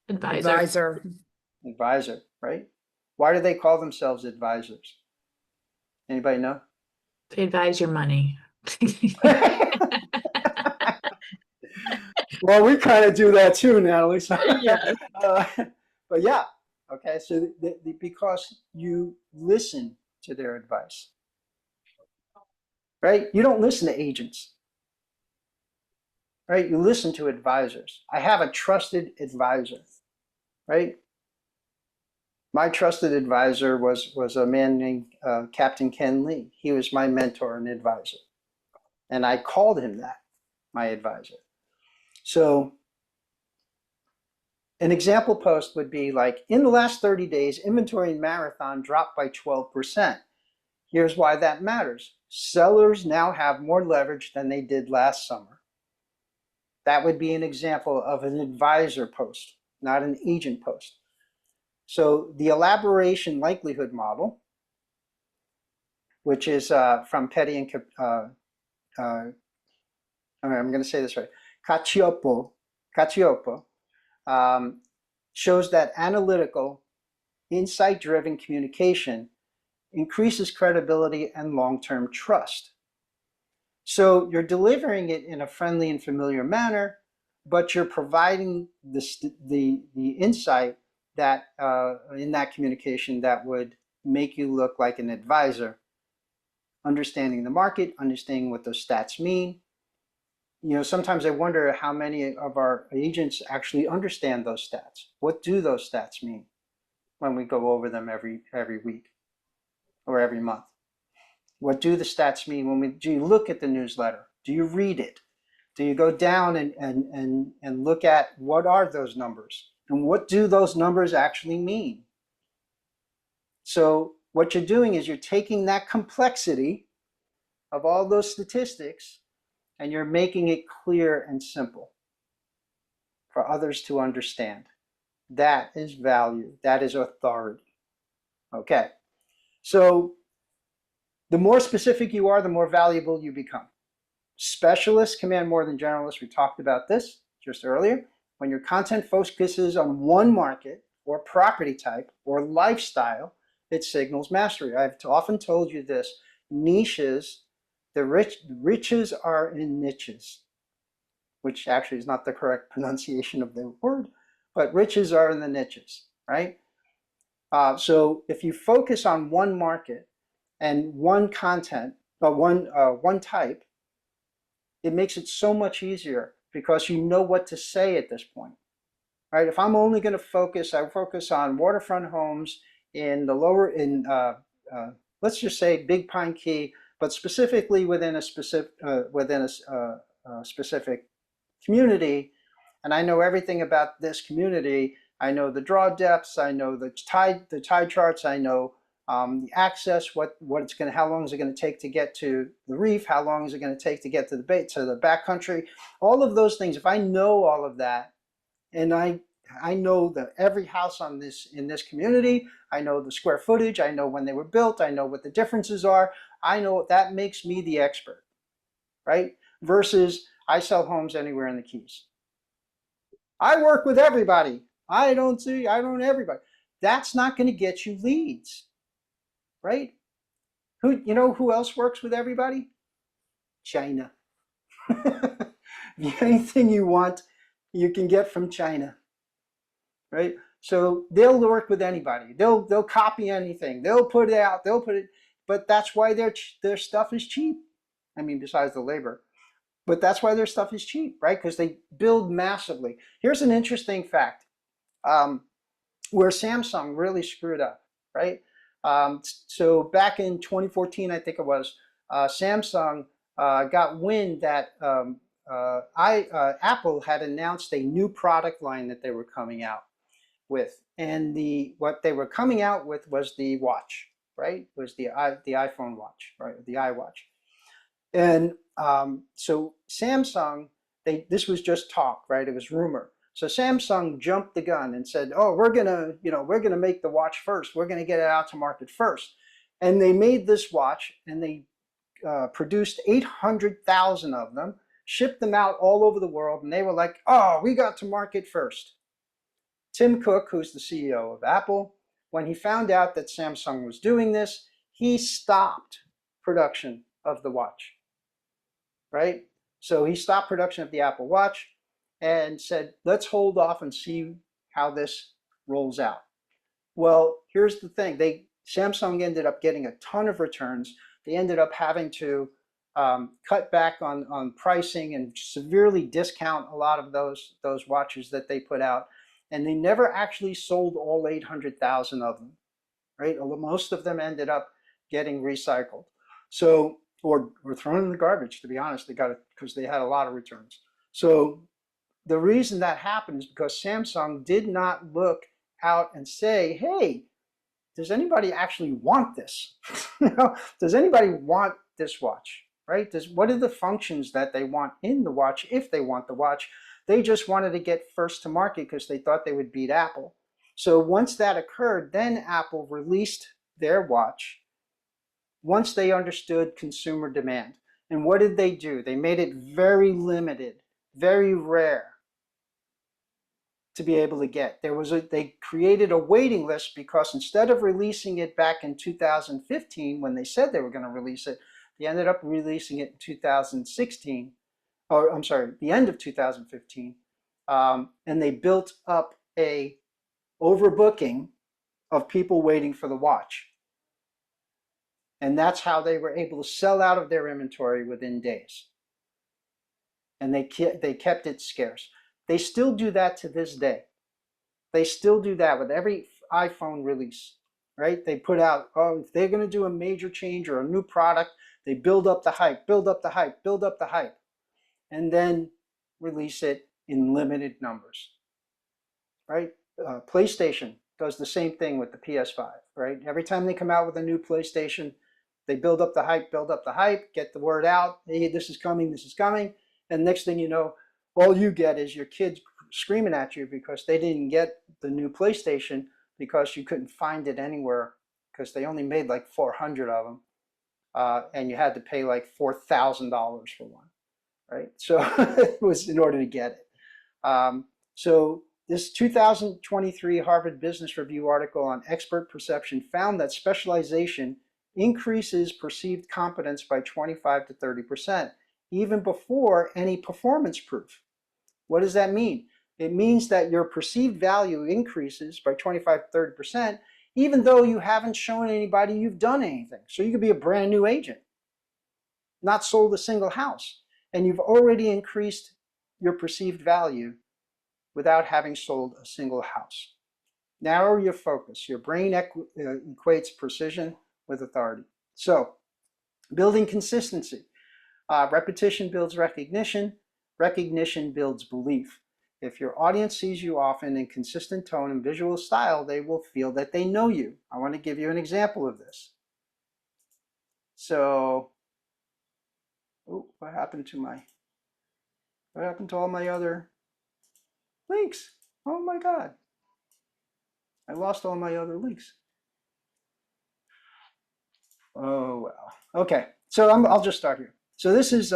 Advisor. Advisor. Advisor, right? Why do they call themselves advisors? Anybody know? They advise your money. Well, we kind of do that too, Natalie. So, Yes. but yeah, okay. So because you listen to their advice, right? You don't listen to agents, right? You listen to advisors. I have a trusted advisor, right? My trusted advisor was a man named Captain Ken Lee. He was my mentor and advisor, and I called him that, my advisor. So an example post would be like, in the last 30 days, inventory in Marathon dropped by 12%. Here's why that matters. Sellers now have more leverage than they did last summer. That would be an example of an advisor post, not an agent post. So the elaboration likelihood model, which is from Petty and I'm going to say this right, Cacioppo, shows that analytical, insight-driven communication increases credibility and long-term trust. So you're delivering it in a friendly and familiar manner, but you're providing the insight that in that communication that would make you look like an advisor, understanding the market, understanding what those stats mean. Sometimes I wonder how many of our agents actually understand those stats. What do those stats mean when we go over them every week or every month? What do the stats mean do you look at the newsletter? Do you read it? Do you go down and look at what are those numbers? And what do those numbers actually mean? So what you're doing is you're taking that complexity of all those statistics and you're making it clear and simple for others to understand. That is value. That is authority. Okay. So the more specific you are, the more valuable you become. Specialists command more than generalists. We talked about this just earlier. When your content focuses on one market or property type or lifestyle, it signals mastery. I've often told you this. Niches, riches are in niches, which actually is not the correct pronunciation of the word, but riches are in the niches, right? So if you focus on one market and one content, one type, it makes it so much easier because you know what to say at this point, right? If I'm only going to focus, I focus on waterfront homes in the lower, let's just say Big Pine Key, but specifically within a specific community, and I know everything about this community. I know the draw depths, I know the tide charts, I know the access, how long is it going to take to get to the reef, how long is it going to take to get to the backcountry, all of those things. If I know all of that, and I know that every house in this community, I know the square footage, I know when they were built, I know what the differences are, I know that makes me the expert, right? Versus I sell homes anywhere in the Keys. I work with everybody. I don't everybody. That's not going to get you leads, right? Who else works with everybody? China. Anything you want, you can get from China, right? So they'll work with anybody. They'll copy anything. They'll put it out. They'll put it, but that's why their stuff is cheap. I mean, besides the labor, but that's why their stuff is cheap, right? Because they build massively. Here's an interesting fact, where Samsung really screwed up, right? So back in 2014, I think it was, Samsung got wind that Apple had announced a new product line that they were coming out with, and what they were coming out with was the watch, right? It was the iPhone watch, right? The iWatch, and so Samsung, this was just talk, right? It was rumor. So Samsung jumped the gun and said, "Oh, we're gonna make the watch first. We're gonna get it out to market first," and they made this watch, and they produced 800,000 of them, shipped them out all over the world, and they were like, "Oh, we got to market first." Tim Cook, who's the CEO of Apple, when he found out that Samsung was doing this, he stopped production of the watch, right? So he stopped production of the Apple Watch and said, let's hold off and see how this rolls out. Well, here's the thing. Samsung ended up getting a ton of returns. They ended up having to cut back on pricing and severely discount a lot of those watches that they put out. And they never actually sold all 800,000 of them, right? Most of them ended up getting recycled. So, or thrown in the garbage, to be honest. They got it because they had a lot of returns. So the reason that happened is because Samsung did not look out and say, hey, does anybody actually want this? Does anybody want this watch, right? What are the functions that they want in the watch if they want the watch? They just wanted to get first to market because they thought they would beat Apple. So once that occurred, then Apple released their watch once they understood consumer demand. And what did they do? They made it very limited, very rare to be able to get. They created a waiting list because instead of releasing it back in 2015 when they said they were going to release it, they ended up releasing it in 2016, or I'm sorry, the end of 2015, and they built up a overbooking of people waiting for the watch. And that's how they were able to sell out of their inventory within days. And they kept it scarce. They still do that to this day. They still do that with every iPhone release, right? They put out, if they're going to do a major change or a new product, they build up the hype, build up the hype, build up the hype, and then release it in limited numbers, right? PlayStation does the same thing with the PS5, right? Every time they come out with a new PlayStation, they build up the hype, get the word out, hey, this is coming, and next thing you know, all you get is your kids screaming at you because they didn't get the new PlayStation because you couldn't find it anywhere because they only made like 400 of them, and you had to pay like $4,000 for one, right? So it was in order to get it. So this 2023 Harvard Business Review article on expert perception found that specialization increases perceived competence by 25 to 30%, even before any performance proof. What does that mean? It means that your perceived value increases by 25 to 30%, even though you haven't shown anybody you've done anything. So you could be a brand new agent, not sold a single house, and you've already increased your perceived value without having sold a single house. Narrow your focus. Your brain equates precision with authority. So, building consistency. Repetition builds recognition. Recognition builds belief. If your audience sees you often in consistent tone and visual style, they will feel that they know you. I want to give you an example of this. So, what happened to all my other links? Oh my God. I lost all my other links. Oh, well. Okay, so I'll just start here. So this is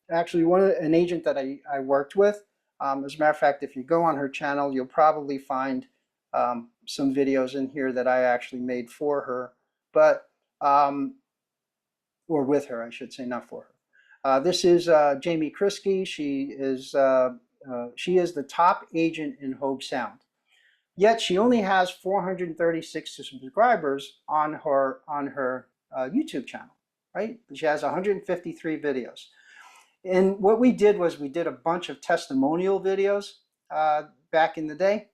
actually an agent that I worked with. As a matter of fact, if you go on her channel, you'll probably find some videos in here that I actually made for her, but or with her, I should say, not for her. This is Jamie Kriske. She is the top agent in Hobe Sound. Yet she only has 436 subscribers on her YouTube channel, right? She has 153 videos. And what we did was we did a bunch of testimonial videos back in the day,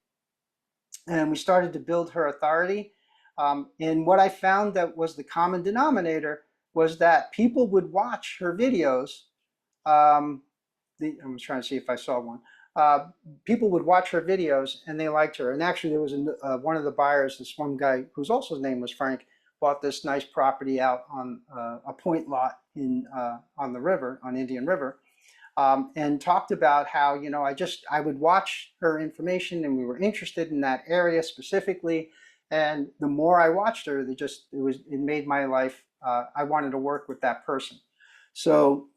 and we started to build her authority. And what I found that was the common denominator was that people would watch her videos. I'm trying to see if I saw one. People would watch her videos and they liked her. And actually, there was one of the buyers, this one guy whose also his name was Frank, bought this nice property out on a point lot on the river, on Indian River, and talked about how, you know, I would watch her information and we were interested in that area specifically. And the more I watched her, it made my life, I wanted to work with that person. So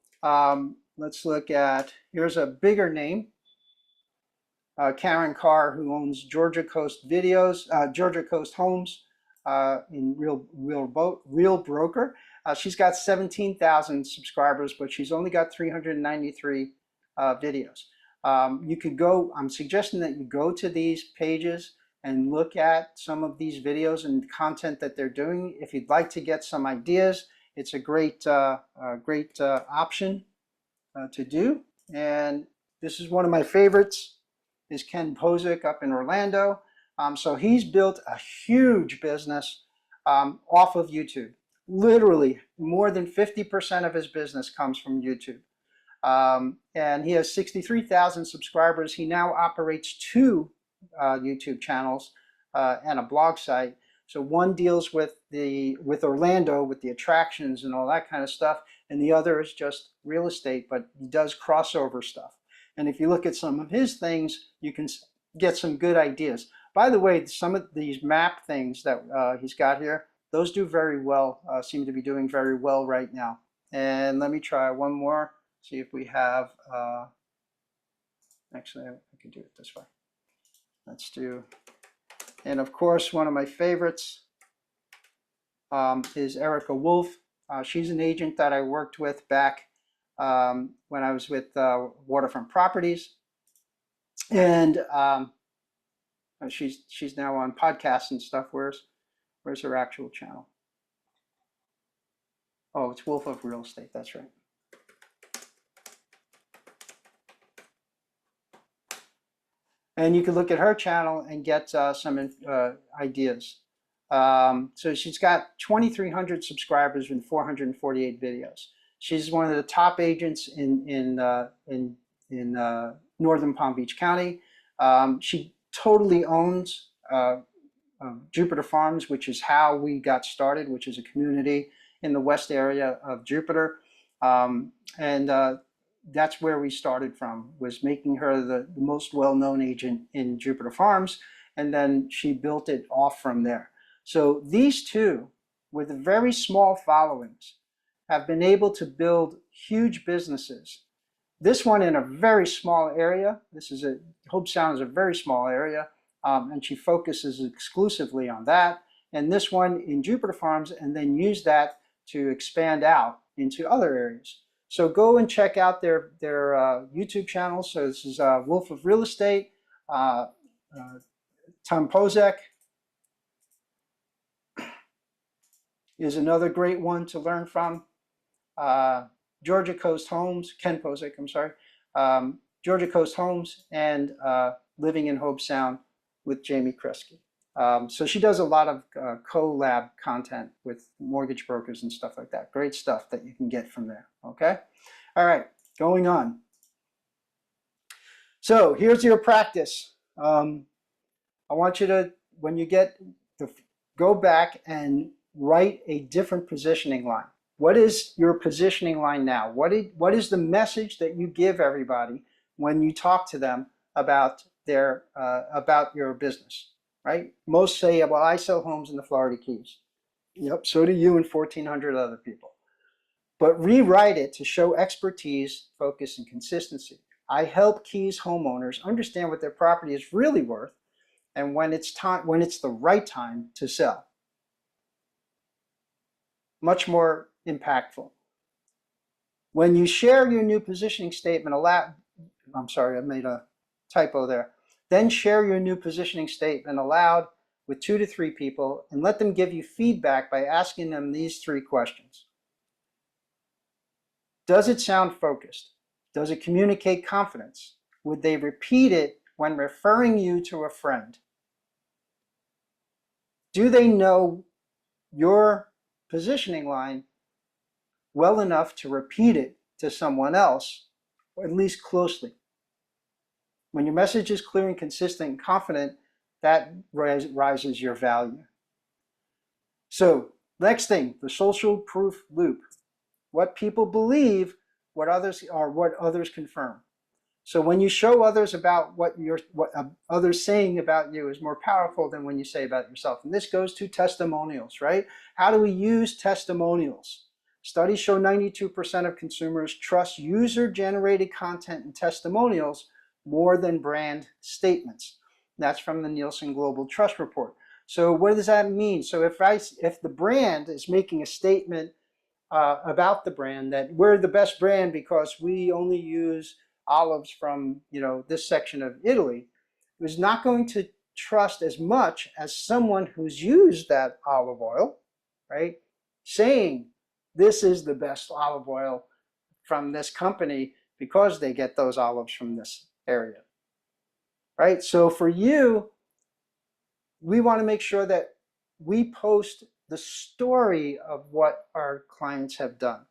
let's look at, here's a bigger name, Karen Carr, who owns Georgia Coast Homes in Real Broker. She's got 17,000 subscribers, but she's only got 393 videos. You could go, I'm suggesting that you go to these pages and look at some of these videos and content that they're doing. If you'd like to get some ideas, it's a great option to do. And this is one of my favorites, is Ken Posick up in Orlando. So he's built a huge business off of YouTube. Literally, more than 50% of his business comes from YouTube. And he has 63,000 subscribers. He now operates 2 YouTube channels and a blog site. So one deals with Orlando, with the attractions and all that kind of stuff, and the other is just real estate, but he does crossover stuff. And if you look at some of his things, you can get some good ideas. By the way, some of these map things that he's got here, those do very well, seem to be doing very well right now. And let me try one more, see if we have, actually, I can do it this way. Let's do, and of course, one of my favorites is Erica Wolf. She's an agent that I worked with back when I was with Waterfront Properties. And she's now on podcasts and stuff. Where's her actual channel? Oh, it's Wolf of Real Estate, that's right. And you can look at her channel and get some ideas. So she's got 2,300 subscribers and 448 videos. She's one of the top agents in Northern Palm Beach County. She totally owns Jupiter Farms, which is how we got started, which is a community in the west area of Jupiter. That's where we started from, was making her the most well-known agent in Jupiter Farms, and then she built it off from there. So these two, with very small followings, have been able to build huge businesses. This one in a very small area. Hobe Sound is a very small area, and she focuses exclusively on that. And this one in Jupiter Farms, and then use that to expand out into other areas. So go and check out their YouTube channels. So this is Wolf of Real Estate, Tom Posick is another great one to learn from. Georgia Coast Homes, Ken Posick, I'm sorry. Georgia Coast Homes, and Living in Hobe Sound with Jamie Kriske. So she does a lot of collab content with mortgage brokers and stuff like that. Great stuff that you can get from there, okay? All right, going on. So here's your practice. I want you to, when you get to go back and write a different positioning line. What is your positioning line now? What is the message that you give everybody when you talk to them about about your business, right? Most say, well, I sell homes in the Florida Keys. Yep, so do you and 1,400 other people. But rewrite it to show expertise, focus, and consistency. I help Keys homeowners understand what their property is really worth and when it's the right time to sell. Much more impactful. When you share your new positioning statement aloud, I'm sorry, I made a typo there. Then share your new positioning statement aloud with 2 to 3 people and let them give you feedback by asking them these 3 questions. Does it sound focused? Does it communicate confidence? Would they repeat it when referring you to a friend? Do they know your positioning line well enough to repeat it to someone else, or at least closely? When your message is clear and consistent and confident, that rises your value. So, next thing, the social proof loop. What people believe, what others confirm. So when you show others about what others saying about you is more powerful than when you say about yourself. And this goes to testimonials, right? How do we use testimonials? Studies show 92% of consumers trust user-generated content and testimonials more than brand statements. That's from the Nielsen Global Trust Report. So what does that mean? So if the brand is making a statement about the brand that we're the best brand because we only use olives from this section of Italy, is not going to trust as much as someone who's used that olive oil, right? Saying this is the best olive oil from this company because they get those olives from this area, right? So for you, we want to make sure that we post the story of what our clients have done.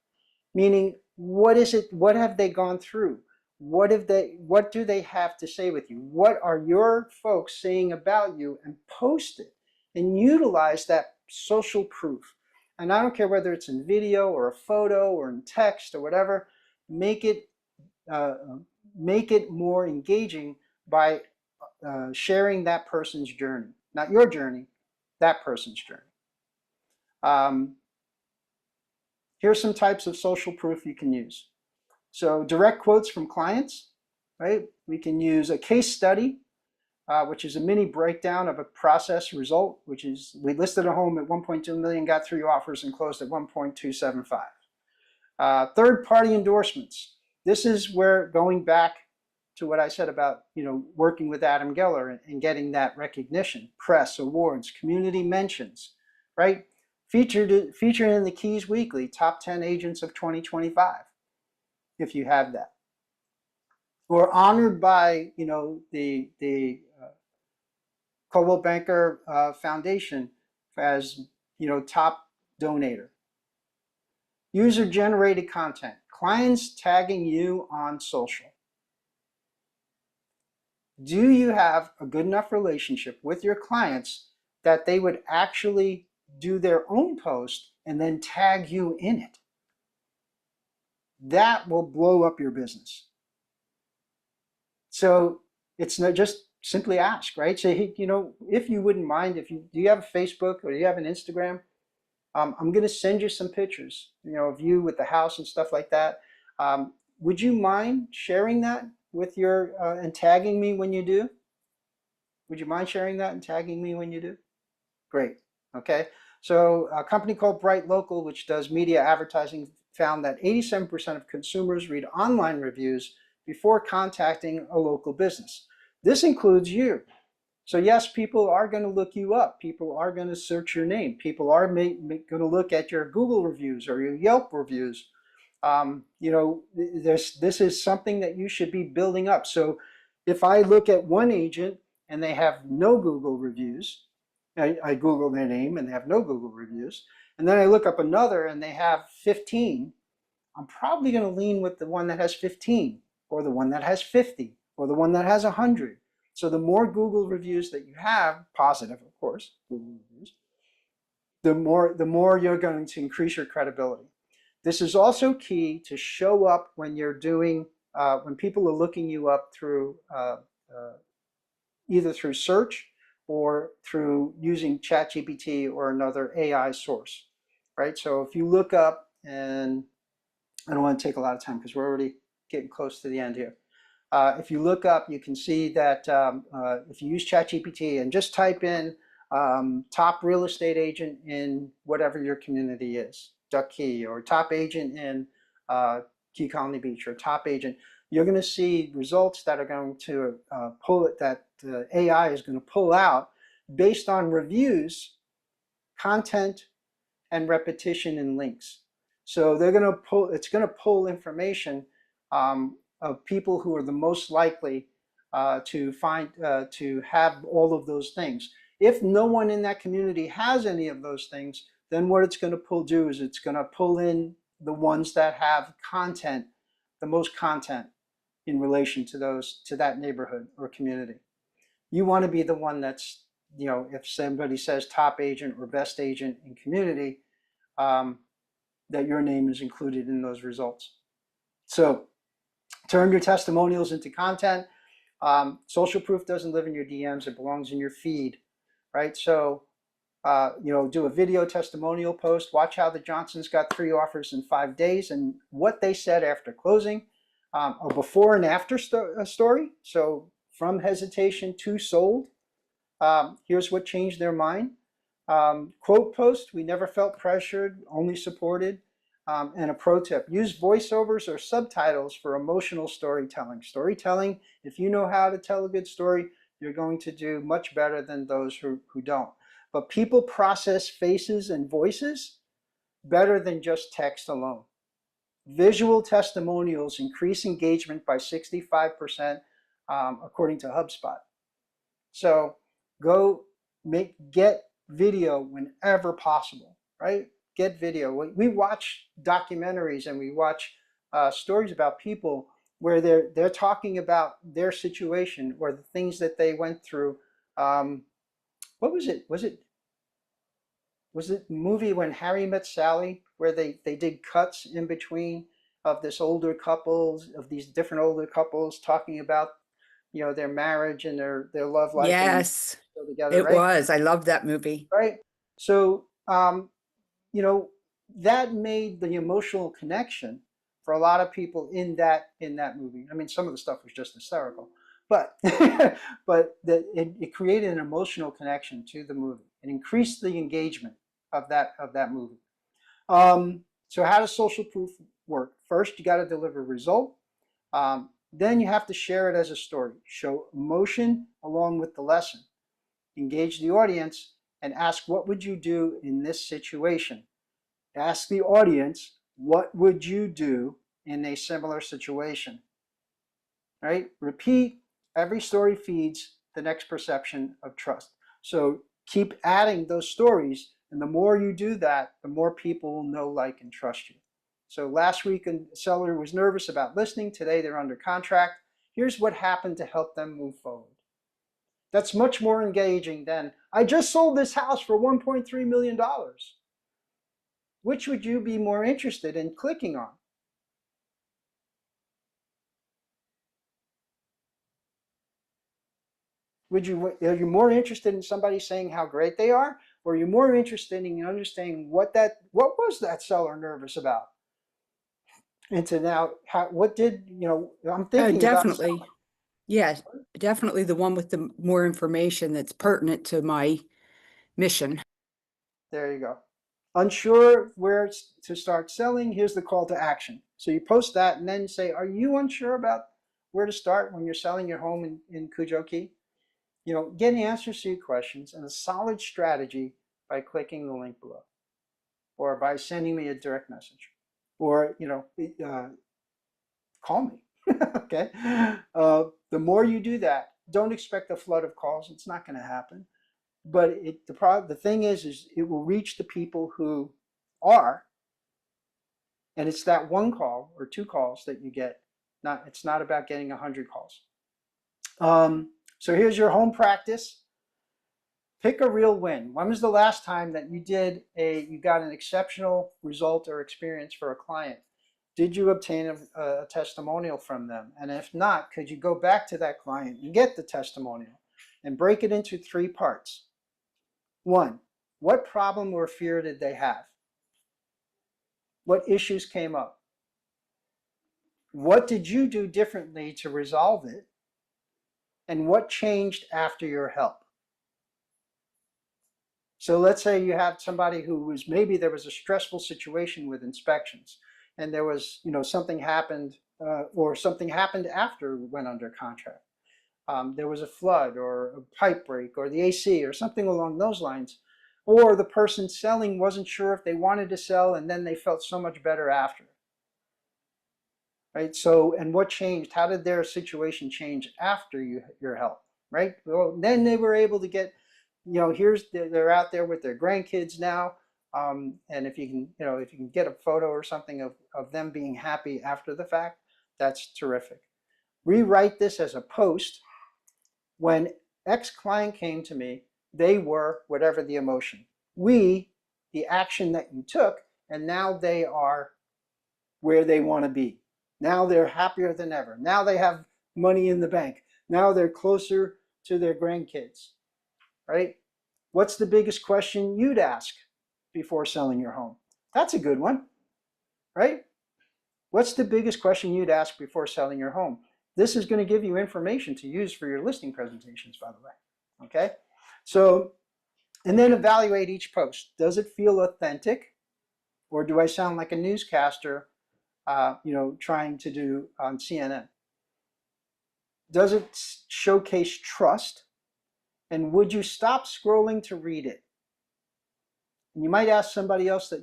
Meaning, what have they gone through? What do they have to say with you? What are your folks saying about you? And post it and utilize that social proof. And I don't care whether it's in video or a photo or in text or whatever, make it more engaging by sharing that person's journey. Not your journey, that person's journey. Here's some types of social proof you can use. So direct quotes from clients, right? We can use a case study, which is a mini breakdown of a process result, which is we listed a home at 1.2 million, got 3 offers and closed at 1.275. Third-party endorsements. This is where, going back to what I said about working with Adam Geller and getting that recognition, press, awards, community mentions, right? Featured in the Keys Weekly, top 10 agents of 2025, if you have that. Or honored by the Coldwell Banker Foundation as top donator. User-generated content. Clients tagging you on social. Do you have a good enough relationship with your clients that they would actually do their own post and then tag you in it? That will blow up your business. So it's not just simply ask, right? Say, if you wouldn't mind, do you have a Facebook or do you have an Instagram? I'm going to send you some pictures, of you with the house and stuff like that. Would you mind sharing that with and tagging me when you do? Would you mind sharing that and tagging me when you do? Great. Okay. So a company called Bright Local, which does media advertising, found that 87% of consumers read online reviews before contacting a local business. This includes you. So yes, people are going to look you up. People are going to search your name. People are going to look at your Google reviews or your Yelp reviews. This is something that you should be building up. So if I look at one agent and they have no Google reviews, I Google their name and they have no Google reviews, and then I look up another and they have 15, I'm probably going to lean with the one that has 15 or the one that has 50 or the one that has 100. So the more Google reviews that you have, positive, of course, Google reviews, the more you're going to increase your credibility. This is also key to show up when you're doing, when people are looking you up through either through search or through using ChatGPT or another AI source, right? So if you look up, and I don't want to take a lot of time because we're already getting close to the end here. If you look up, you can see that if you use ChatGPT and just type in top real estate agent in whatever your community is, Duck Key, or top agent in Key Colony Beach, or top agent, you're going to see results that are going to pull it, that the AI is going to pull out based on reviews, content, and repetition and links. So they're going to pull, it's going to pull information of people who are the most likely to have all of those things. If no one in that community has any of those things, then what it's going to do is it's going to pull in the ones that have content, the most content in relation to that neighborhood or community. You want to be the one that's, if somebody says top agent or best agent in community, that your name is included in those results. So turn your testimonials into content. Social proof doesn't live in your DMs, it belongs in your feed, right? So, do a video testimonial post. Watch how the Johnsons got 3 offers in 5 days and what they said after closing. A before and after story. So from hesitation to sold. Here's what changed their mind. Quote post, we never felt pressured, only supported. And a pro tip, use voiceovers or subtitles for emotional storytelling. Storytelling, if you know how to tell a good story, you're going to do much better than those who don't. But people process faces and voices better than just text alone. Visual testimonials increase engagement by 65%, according to HubSpot. So go get video whenever possible, right? Get video. We watch documentaries and we watch stories about people where they're talking about their situation or the things that they went through. What was it? Was it the movie When Harry Met Sally, where they did cuts in between of these different older couples talking about their marriage and their love life. Yes, and together, it right? was. I love that movie. Right. So that made the emotional connection for a lot of people in that movie. I mean, some of the stuff was just hysterical, but it created an emotional connection to the movie and increased the engagement of that movie. So how does social proof work? First, you got to deliver a result. Then you have to share it as a story. Show emotion along with the lesson. Engage the audience and ask, what would you do in this situation? Ask the audience, what would you do in a similar situation? Right? Repeat. Every story feeds the next perception of trust. So keep adding those stories, and the more you do that, the more people will know, like, and trust you. So last week a seller was nervous about listing. Today they're under contract. Here's what happened to help them move forward. That's much more engaging than, I just sold this house for $1.3 million. Which would you be more interested in clicking on? Are you more interested in somebody saying how great they are? Or are you more interested in understanding what was that seller nervous about? And to now, I'm thinking Definitely. about. Yeah, definitely the one with the more information that's pertinent to my mission. There you go. Unsure where to start selling, here's the call to action. So you post that and then say, are you unsure about where to start when you're selling your home in Cujo Key? Get answers to your questions and a solid strategy by clicking the link below or by sending me a direct message or, call me. Okay. The more you do that, don't expect a flood of calls. It's not going to happen. But the thing is it will reach the people who are, and it's that one call or 2 calls that you get. It's not about getting 100 calls. So here's your home practice. Pick a real win. When was the last time that you got an exceptional result or experience for a client? Did you obtain a testimonial from them? And if not, could you go back to that client and get the testimonial and break it into 3 parts? 1, what problem or fear did they have? What issues came up? What did you do differently to resolve it? And what changed after your help? So let's say you have somebody who was, maybe there was a stressful situation with inspections, and there was, something happened, or something happened after we went under contract. There was a flood or a pipe break or the AC or something along those lines. Or the person selling wasn't sure if they wanted to sell, and then they felt so much better after. Right? So, and what changed? How did their situation change after your help? Right? Well, then they were able to get, they're out there with their grandkids now. And if you can get a photo or something of them being happy after the fact, that's terrific. Rewrite this as a post. When X client came to me, they were whatever the emotion. The action that you took, and now they are where they want to be. Now they're happier than ever. Now they have money in the bank. Now they're closer to their grandkids, right? What's the biggest question you'd ask before selling your home? That's a good one, right? What's the biggest question you'd ask before selling your home? This is going to give you information to use for your listing presentations, by the way, okay? So, and then evaluate each post. Does it feel authentic, or do I sound like a newscaster trying to do on CNN? Does it showcase trust? And would you stop scrolling to read it? And you might ask somebody else that,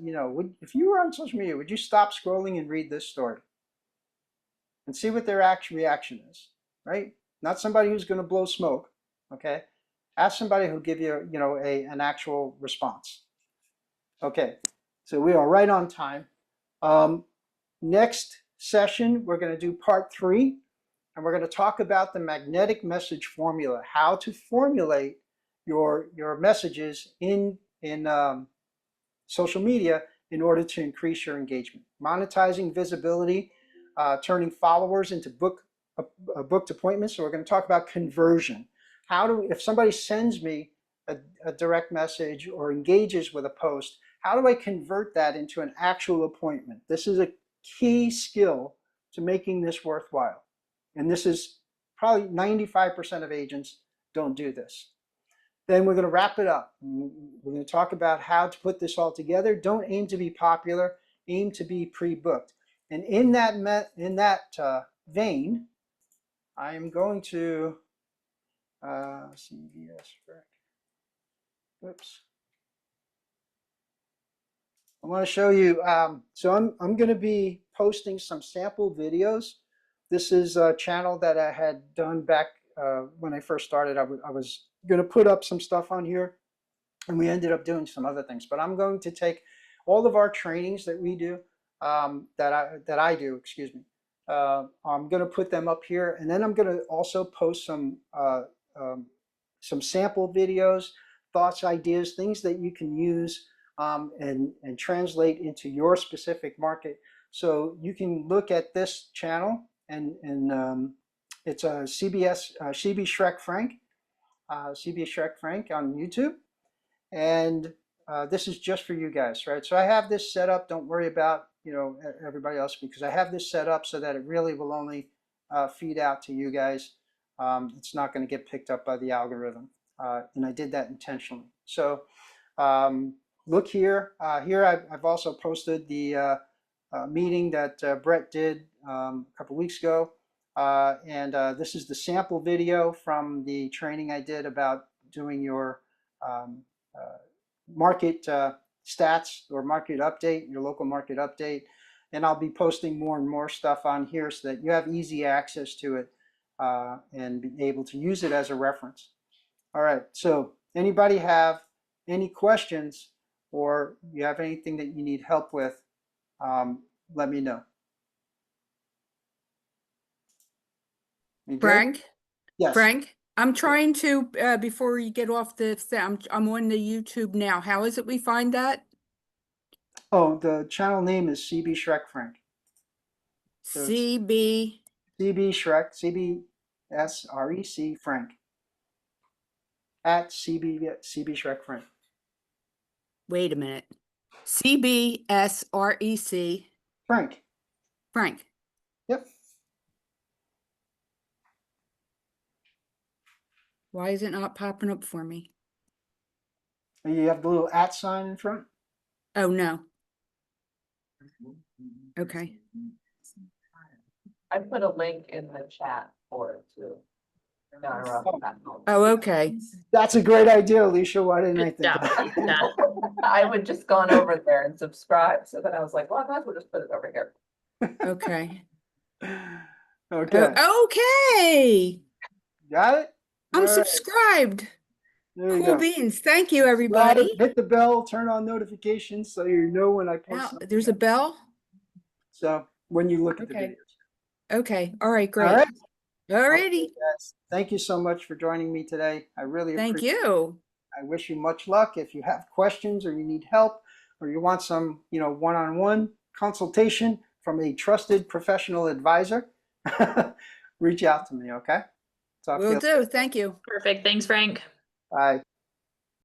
if you were on social media, would you stop scrolling and read this story? And see what their actual reaction is, right? Not somebody who's going to blow smoke, okay? Ask somebody who'll give you, an actual response. Okay, so we are right on time. Next session, we're going to do part 3, and we're going to talk about the magnetic message formula, how to formulate your messages in social media in order to increase your engagement. Monetizing visibility, turning followers into booked appointments. So we're going to talk about conversion. If somebody sends me a direct message or engages with a post, how do I convert that into an actual appointment? This is a key skill to making this worthwhile. And this is probably 95% of agents don't do this. Then we're going to wrap it up. We're going to talk about how to put this all together. Don't aim to be popular, aim to be pre-booked. And in that vein, I am going to CVS. Oops. I want to show you. So I'm going to be posting some sample videos. This is a channel that I had done back when I first started. I was going to put up some stuff on here, and we ended up doing some other things. But I'm going to take all of our trainings that we do, that I do, excuse me. I'm going to put them up here, and then I'm going to also post some sample videos, thoughts, ideas, things that you can use and translate into your specific market. So you can look at this channel, and it's a CB Shrek Frank on YouTube. And this is just for you guys, right? So I have this set up. Don't worry about everybody else, because I have this set up so that it really will only feed out to you guys. It's not going to get picked up by the algorithm, and I did that intentionally. So look here. Here I've also posted the meeting that Brett did a couple weeks ago, and this is the sample video from the training I did about doing your market stats or market update, your local market update. And I'll be posting more and more stuff on here so that you have easy access to it and be able to use it as a reference. All right, so anybody have any questions, or you have anything that you need help with, let me know. You good? Frank, Yes. Frank, I'm trying to, before you get off the, I'm on the YouTube now. How is it we find that? Oh, the channel name is CB Shrek Frank. So it's CB, CB Shrek, CBSREC Frank. At CB Shrek Frank. wait a minute. CBSREC Frank. Frank. Yep. Why is it not popping up for me? And you have the little @ sign in front. Oh, no. Okay. I put a link in the chat for it too. No, I wrote that. Oh, okay. That's a great idea, Alicia. Why didn't I think of Yeah, that? yeah. I would just gone over there and subscribe, so then I was like, well, I might as well just put it over here. Okay. Okay. Oh, okay. Got it? I'm All right. subscribed. There you Cool go. beans. Thank you, Subscribe, everybody. hit the bell, turn on notifications so you know when I post Now, something. there's a bell? So when you look at the Okay. videos. Okay. All right, All great. right. Alrighty. Okay, guys. Thank you so much for joining me today. I really Thank appreciate it. you. I wish you much luck. If you have questions or you need help or you want some, one-on-one consultation from a trusted professional advisor, reach out to me, okay? Talk to Will you. do. Thank you. Perfect. Thanks, Frank. Bye.